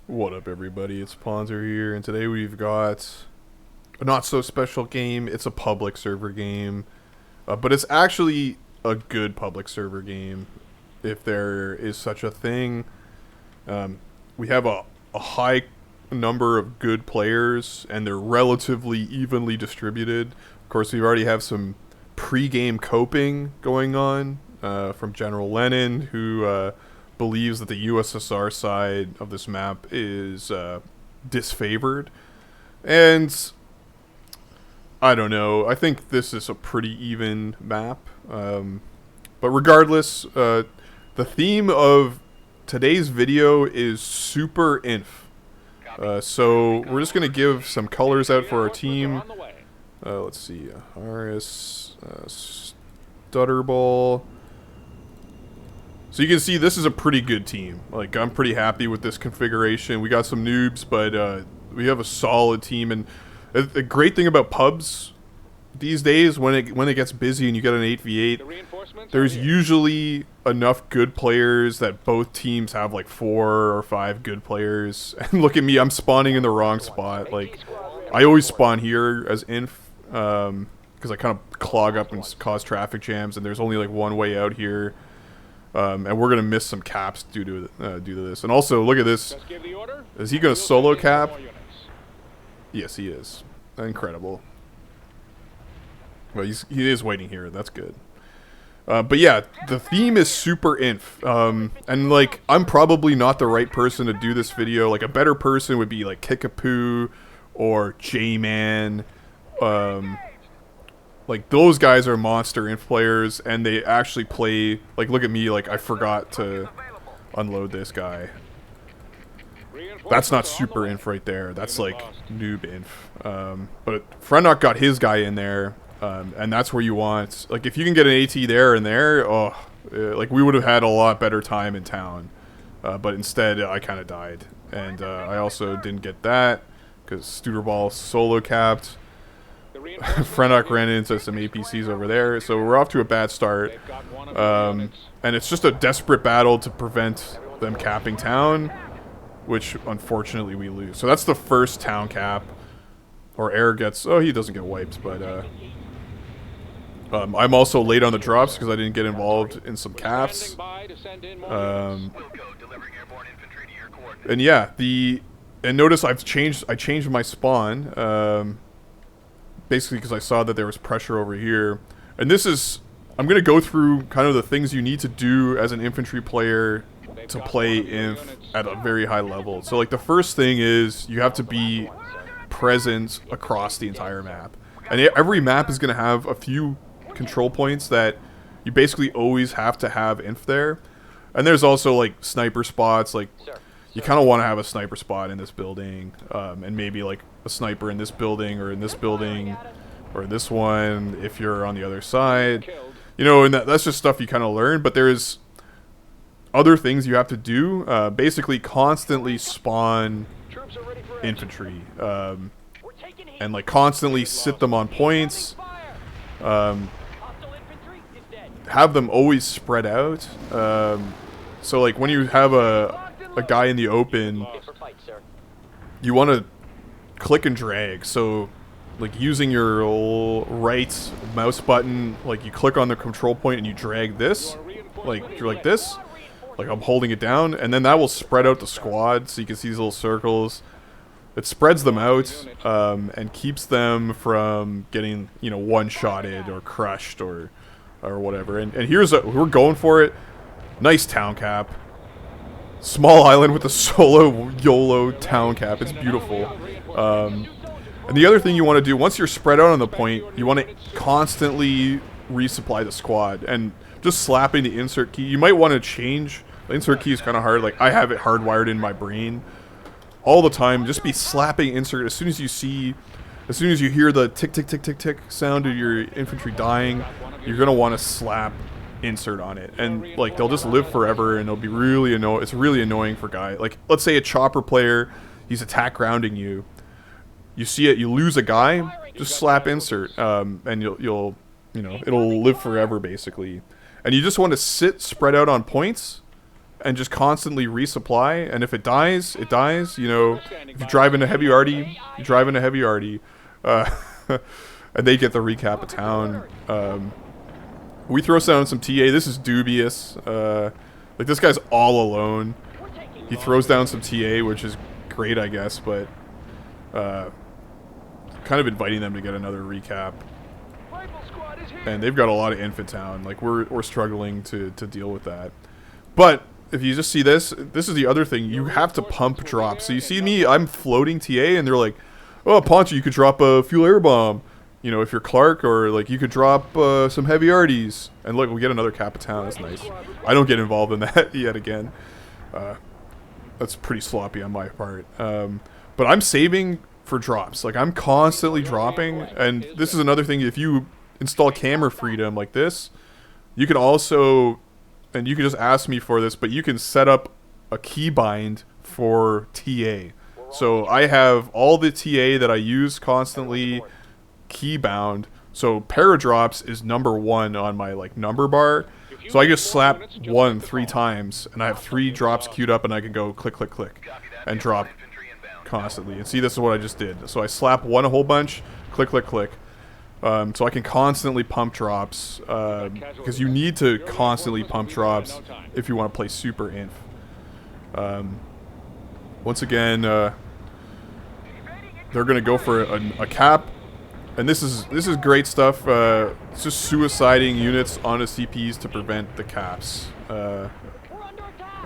What up, everybody? It's Ponzer here, and today we've got a not so special game. It's a public server game, but it's actually a good public server game, if there is such a thing. We have a high number of good players, and they're relatively evenly distributed. Of course, we already have some pre-game coping going on from General Lenin, who believes that the USSR side of this map is disfavored. And I don't know. I think this is a pretty even map. But regardless, the theme of today's video is super inf. So we're just going to give some colors out for our team. Let's see. RS, Stutterball. So you can see this is a pretty good team. Like, I'm pretty happy with this configuration. We got some noobs, but we have a solid team. And the great thing about pubs these days, when it gets busy and you get an 8v8, there's usually enough good players that both teams have like 4 or 5 good players. And look at me, I'm spawning in the wrong spot. Like, I always spawn here as inf, because I kind of clog up and cause traffic jams, and there's only like one way out here. And we're gonna miss some caps due to this. And also, look at this. Is he gonna solo cap? Yes, he is. Incredible. Well, he is waiting here. That's good. But yeah, the theme is super inf. And like, I'm probably not the right person to do this video. Like, a better person would be like Kickapoo or J-Man. Like, those guys are monster inf players, and they actually play. Like, look at me, like, I forgot to unload this guy. That's not super inf right there. That's like noob inf. But Frenok got his guy in there, and that's where you want. Like, if you can get an AT there and there, oh, like, we would have had a lot better time in town. But instead, I kind of died, and I also didn't get that because Stutterball solo capped. Frenok ran into some APCs over there, so we're off to a bad start. And it's just a desperate battle to prevent them capping town, which unfortunately we lose. So that's the first town cap. Or Air gets... Oh, he doesn't get wiped, but... I'm also late on the drops because I didn't get involved in some caps. And yeah, and notice I changed my spawn. Basically because I saw that there was pressure over here. And this is... I'm going to go through kind of the things you need to do as an infantry player to play inf at a very high level. So, like, the first thing is you have to be present across the entire map. And every map is going to have a few control points that you basically always have to have inf there. And there's also, like, sniper spots. Like, you kind of want to have a sniper spot in this building, and maybe like a sniper in this building or in this building or in this one if you're on the other side. You know, and that's just stuff you kind of learn, but there's other things you have to do. Basically constantly spawn infantry, and like constantly sit them on points, have them always spread out. So like when you have a guy in the open, you want to click and drag. So like using your right mouse button, like you click on the control point and you drag this, like you're like this, like I'm holding it down, and then that will spread out the squad so you can see these little circles. It spreads them out, and keeps them from getting, you know, one-shotted or crushed or whatever. And here's we're going for it. Nice town cap. Small island with a solo YOLO town cap. It's beautiful. And the other thing you want to do, once you're spread out on the point, you want to constantly resupply the squad. And just slapping the insert key, you might want to change. The insert key is kind of hard. Like, I have it hardwired in my brain all the time. Just be slapping insert as soon as you hear the tick, tick, tick, tick, tick sound of your infantry dying, you're going to want to slap insert on it, and like they'll just live forever, and it'll be really annoying. It's really annoying for guys. Like, let's say a chopper player, he's attack grounding you. You see it, you lose a guy, just slap insert, and you'll you know, it'll live forever basically. And you just want to sit spread out on points, and just constantly resupply. And if it dies, it dies. You know, if you drive into heavy arty, you drive into heavy arty, and they get the recap of town. We throw down some TA. This is dubious. Like, this guy's all alone. He throws down some TA, which is great, I guess, but kind of inviting them to get another recap. And they've got a lot of infant town. Like, we're struggling to deal with that. But if you just see this is the other thing. You have to pump drop. So you see me, I'm floating TA, and they're like, oh, Poncho, you could drop a fuel air bomb. You know, if you're Clark, or like you could drop some heavy arties. And look, we get another cap of town. That's nice. I don't get involved in that yet again. That's pretty sloppy on my part. But I'm saving for drops. Like, I'm constantly dropping. And this is another thing. If you install camera freedom like this, you can also, and you can just ask me for this, but you can set up a keybind for TA. So I have all the TA that I use constantly keybound. So paradrops is #1 on my like number bar. So I just slap 1 3 times, and I have 3 drops queued up, and I can go click, click, click, and drop constantly. And see, this is what I just did. So I slap 1 a whole bunch, click, click, click. So I can constantly pump drops, because you need to constantly pump drops if you want to play super inf. Once again, they're gonna go for a cap, and this is great stuff. It's just suiciding units onto CPs to prevent the caps. And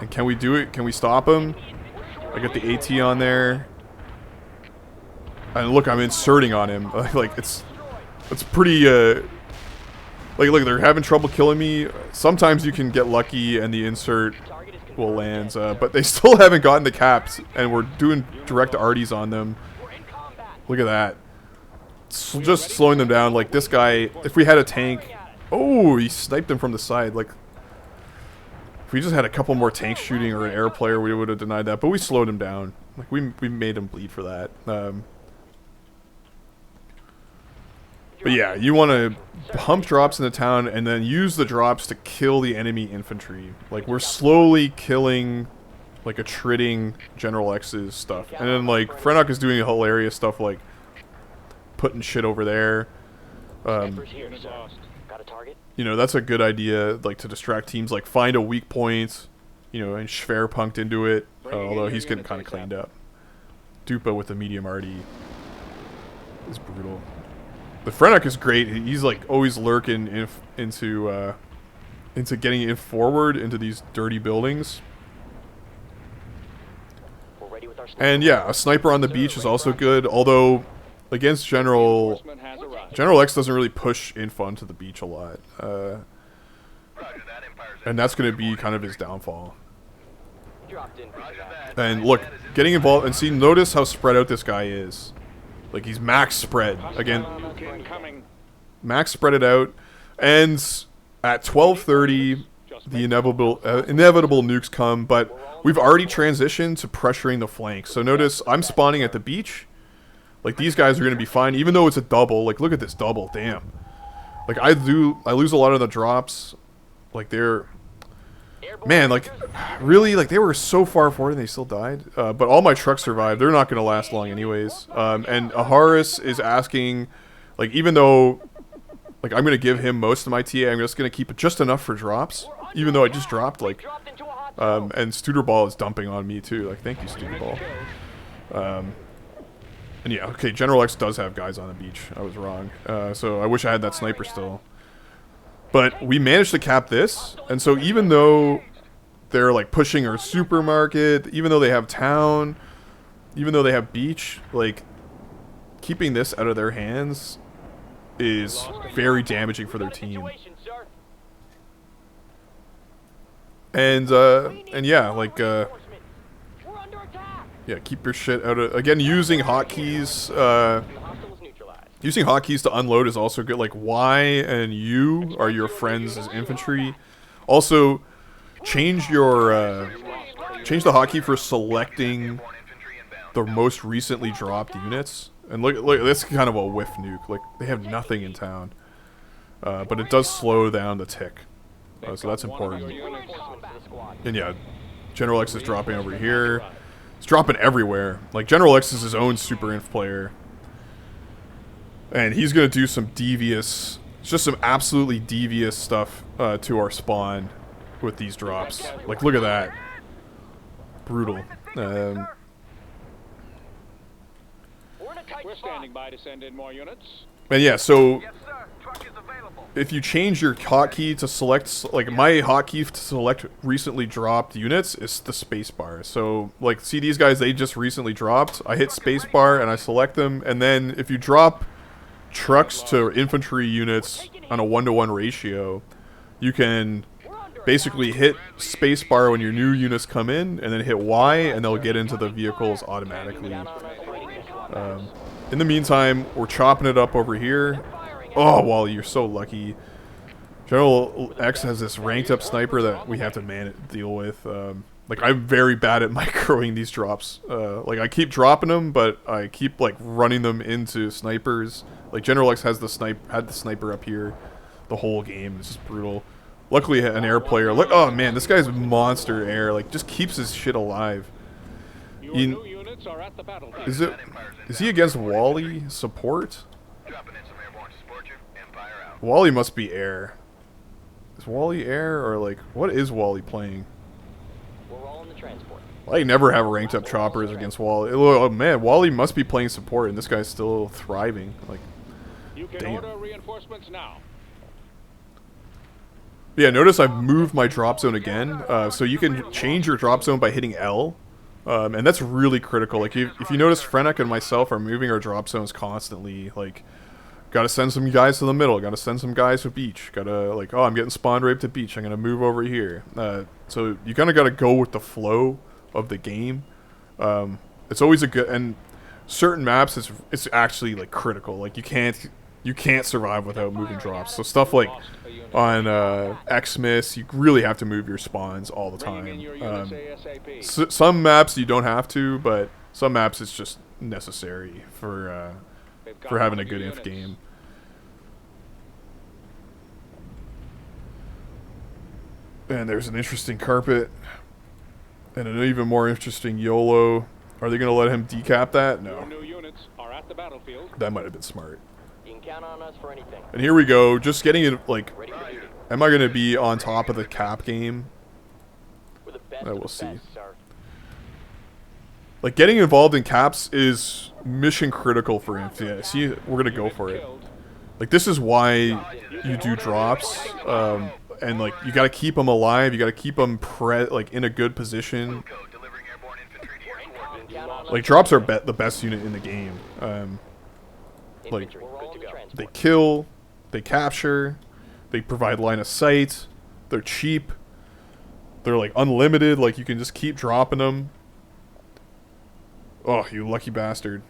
can we do it? Can we stop them? I got the AT on there, and look, I'm inserting on him. Like, it's pretty, like, look, they're having trouble killing me. Sometimes you can get lucky and the insert will land, but they still haven't gotten the caps, and we're doing direct arties on them. Look at that. Just slowing them down. Like, this guy, if we had a tank, oh, he sniped him from the side. Like, if we just had a couple more tanks shooting or an air player, we would have denied that, but we slowed him down. Like, we made him bleed for that. But yeah, you want to pump drops in the town and then use the drops to kill the enemy infantry. Like, we're slowly killing, like, attriting General X's stuff. And then, like, Frenok is doing hilarious stuff, like putting shit over there. You know, that's a good idea, like, to distract teams. Like, find a weak point, you know, and Schwerpunked into it. Although he's getting kind of cleaned up. Dupa with the medium arty is brutal. The Frenok is great. He's like always lurking into getting in forward into these dirty buildings. And yeah, a sniper on the beach is also good. Although against General X doesn't really push info onto the beach a lot, and that's going to be kind of his downfall. And look, getting involved and see. Notice how spread out this guy is. Like, he's max spread. Again, max spread it out. And at 12:30, the inevitable nukes come, but we've already transitioned to pressuring the flank. So notice, I'm spawning at the beach. Like, these guys are going to be fine, even though it's a double. Like, look at this double, damn. Like, I lose a lot of the drops. Like, they're... Man, like, really, like, they were so far forward and they still died. But all my trucks survived. They're not going to last long anyways. And Aharis is asking, like, even though, like, I'm going to give him most of my TA, I'm just going to keep it just enough for drops. Even though I just dropped, like, and Studerball is dumping on me, too. Like, thank you, Studerball. And yeah, okay, General X does have guys on the beach. I was wrong. So I wish I had that sniper still. But we managed to cap this, and so even though they're like pushing our supermarket, even though they have town, even though they have beach, like, keeping this out of their hands is very damaging for their team. And yeah, like, yeah, keep your shit out of, again, using hotkeys, using hotkeys to unload is also good. Like, Y and U are your friends as infantry. Also, change your, change the hotkey for selecting the most recently dropped units. And look, that's kind of a whiff nuke. Like, they have nothing in town. But it does slow down the tick. So that's important. And yeah, General X is dropping over here. It's dropping everywhere. Like, General X is his own super inf player. And he's going to do some devious, just some absolutely devious stuff to our spawn with these drops. Like, look at that. Brutal. We're standing by to send in more units. And yeah, so if you change your hotkey to select, like my hotkey to select recently dropped units is the spacebar. So like, see these guys, they just recently dropped. I hit spacebar and I select them, and then if you drop trucks to infantry units on a 1-to-1 ratio, you can basically hit spacebar when your new units come in, and then hit Y, and they'll get into the vehicles automatically. In the meantime, we're chopping it up over here. Oh, Wally, you're so lucky. General X has this ranked up sniper that we have to deal with. Like, I'm very bad at microing these drops. Like, I keep dropping them, but I keep, like, running them into snipers. Like, General X has had the sniper up here the whole game. It's just brutal. Luckily, an air player. Look, oh man, this guy's monster air. Like, just keeps his shit alive. Is he against Wally support? Wally must be air. Is Wally air, or like, what is Wally playing? I never have ranked up choppers against Wally. Oh man, Wally must be playing support, and this guy's still thriving. Like, damn. Yeah, notice I've moved my drop zone again, so you can change your drop zone by hitting L, and that's really critical. Like, if you notice, Frennek and myself are moving our drop zones constantly. Like, gotta send some guys to the middle, gotta send some guys to beach, gotta, like, oh, I'm getting spawn raped at beach, I'm gonna move over here. So you kind of gotta go with the flow of the game. It's always a good, and certain maps, it's actually, like, critical. Like, you can't survive without moving drops. So stuff like on Xmas, you really have to move your spawns all the time. Some maps you don't have to, but some maps it's just necessary for having a good inf game. And there's an interesting carpet and an even more interesting YOLO. Are they going to let him decap that? No. That might have been smart. Count on us for anything. And here we go, just getting it, like, am I going to be on top of the cap game? We'll see. Like, getting involved in caps is mission critical for inf. Yeah, see, we're going to go for it. Like, this is why you do drops, and, like, you got to keep them alive, you got to keep them, like, in a good position. Like, drops are the best unit in the game. Like, they kill, they capture, they provide line of sight, they're cheap, they're like unlimited, like you can just keep dropping them. Oh, you lucky bastard.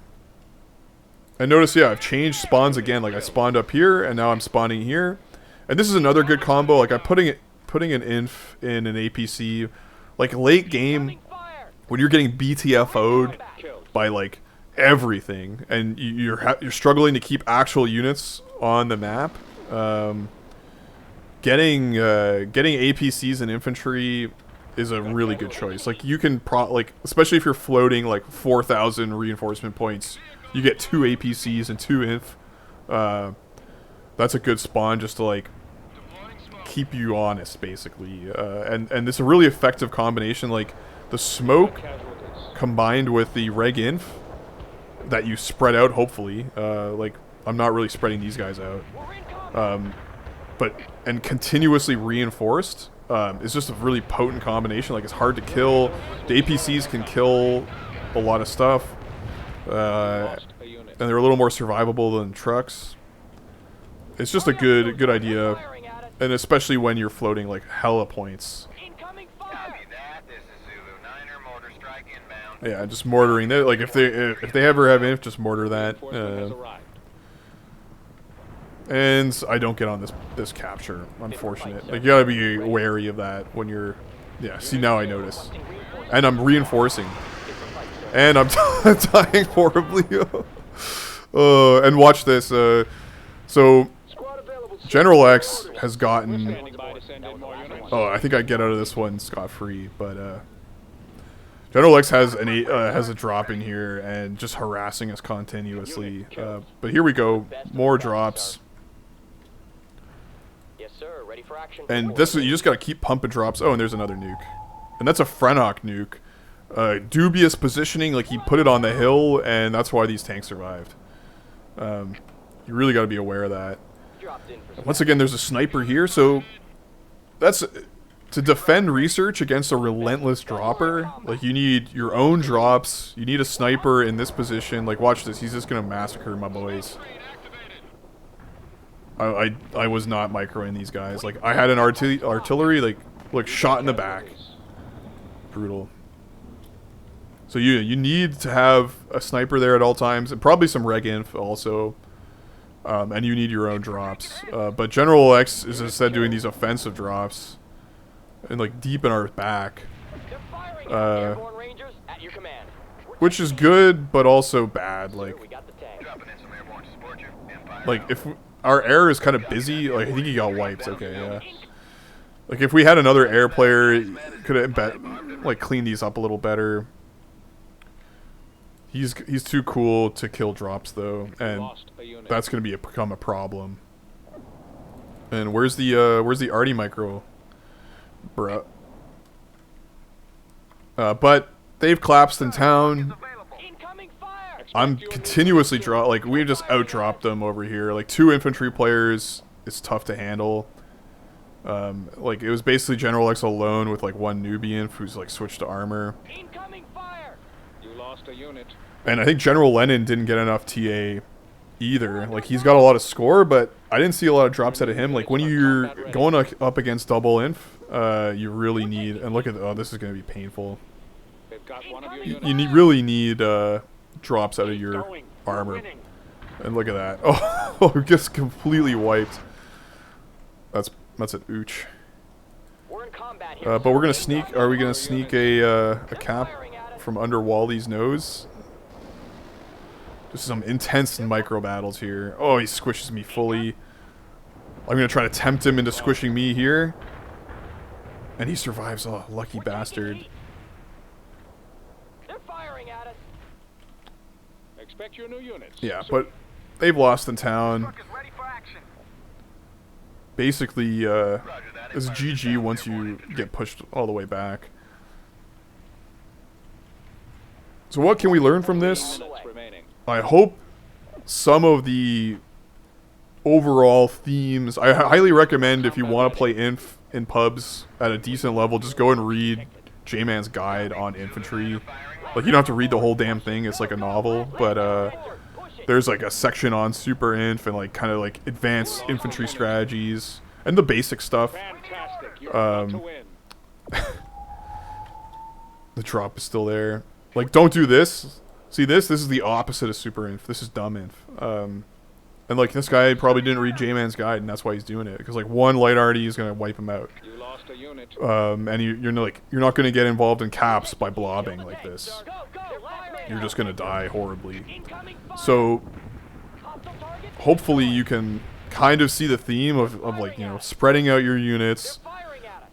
And notice, yeah, I've changed spawns again, like I spawned up here, and now I'm spawning here. And this is another good combo, like I'm putting an inf in an APC, like late game, when you're getting BTFO'd by like everything, and you're struggling to keep actual units on the map. Getting APCs and infantry is a really good choice. Like you can like, especially if you're floating like 4,000 reinforcement points, you get 2 APCs and 2 inf. That's a good spawn just to like keep you honest, basically. And it's a really effective combination. Like the smoke combined with the reg inf that you spread out, hopefully. Like, I'm not really spreading these guys out. And continuously reinforced is just a really potent combination. Like, it's hard to kill. The APCs can kill a lot of stuff. And they're a little more survivable than trucks. It's just a good idea. And especially when you're floating, like, hella points. Yeah, just mortaring that. Like if they ever have inf, just mortar that. And I don't get on this capture. Unfortunate. Like you gotta be wary of that when you're. Yeah. See, now I notice, and I'm reinforcing, and I'm dying horribly. And watch this. So General X has gotten. Oh, I think I get out of this one scot-free, but General X has has a drop in here and just harassing us continuously. But here we go, more drops. Yes, sir. Ready for action. And this you just gotta keep pumping drops. Oh, and there's another nuke, and that's a Frenok nuke. Dubious positioning, like he put it on the hill, and that's why these tanks survived. You really gotta be aware of that. Dropped in for Once again, there's a sniper here, so that's to defend research against a relentless dropper. Like, you need your own drops. You need a sniper in this position. Like, watch this. He's just gonna massacre my boys. I was not microing these guys. Like, I had an artillery like shot in the back. Brutal. So you need to have a sniper there at all times, and probably some reg inf also. And you need your own drops. But General X is instead doing these offensive drops, and like deep in our back. They're firing. Airborne Rangers at your command. Which is good, but also bad. Like, We got the tank. if our air is kind of busy, like I think he got wiped. Okay, yeah. Like if we had another air player, could have like cleaned these up a little better. He's too cool to kill drops though, and that's gonna become a problem. And where's the Arty micro, bruh? But they've collapsed in town. Incoming fire. I'm continuously like we just outdropped them over here. Like 2 infantry players, it's tough to handle. Like it was basically General X alone with like 1 Nubian who's like switched to armor. Incoming fire. You lost a unit. And I think General Lenin didn't get enough TA either. Like he's got a lot of score, but I didn't see a lot of drops out of him. Like when you're going up against double inf, you really need. And look at this is gonna be painful. They've got one of your units. You really need drops out of your armor. And look at that. Oh, just completely wiped. That's an ooch. We're in combat here. But we're gonna sneak. Are we gonna sneak a cap from under Wally's nose? Just some intense micro battles here. Oh, he squishes me fully. I'm gonna try to tempt him into squishing me here, and he survives. Oh, lucky bastard. They're firing at us. Expect your new units. Yeah, but they've lost in town. Basically, it's GG once you get pushed all the way back. So what can we learn from this? Units remaining. I hope some of the overall themes. I highly recommend if you want to play inf in pubs at a decent level, just go and read J-Man's guide on infantry. Like, you don't have to read the whole damn thing. It's like a novel, but there's like a section on super inf and like kind of like advanced infantry strategies and the basic stuff. Fantastic. You're about to win. The drop is still there. Like, don't do this. See this? This is the opposite of super inf. This is dumb inf. And like this guy probably didn't read J-Man's guide, and that's why he's doing it. Because like 1 light arty is gonna wipe him out. You lost a unit. And you're not gonna get involved in caps by blobbing like this. You're just gonna die horribly. So hopefully you can kind of see the theme of like, you know, spreading out your units,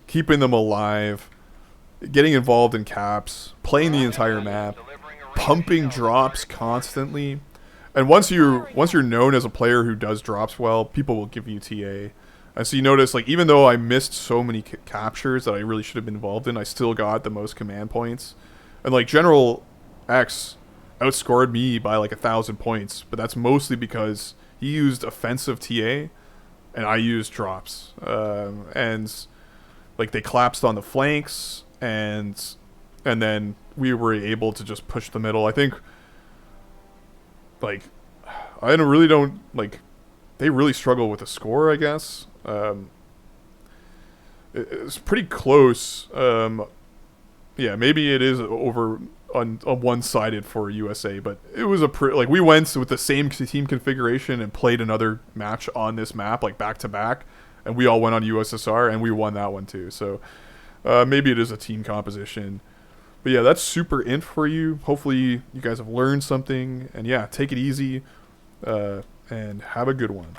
keeping them alive, getting involved in caps, playing the entire map, pumping drops constantly. And once you're known as a player who does drops well, people will give you TA. And so you notice, like, even though I missed so many captures that I really should have been involved in, I still got the most command points. And like General X outscored me by like 1,000 points, but that's mostly because he used offensive TA and I used drops. And like they collapsed on the flanks, and then we were able to just push the middle. I think, like, I really don't, like, they really struggle with the score, I guess. It's pretty close. Yeah, maybe it is over on one-sided for USA, but it was like, we went with the same team configuration and played another match on this map, like back-to-back, and we all went on USSR, and we won that one too. So maybe it is a team composition. But yeah, that's super inf for you. Hopefully you guys have learned something, and yeah, take it easy, and have a good one.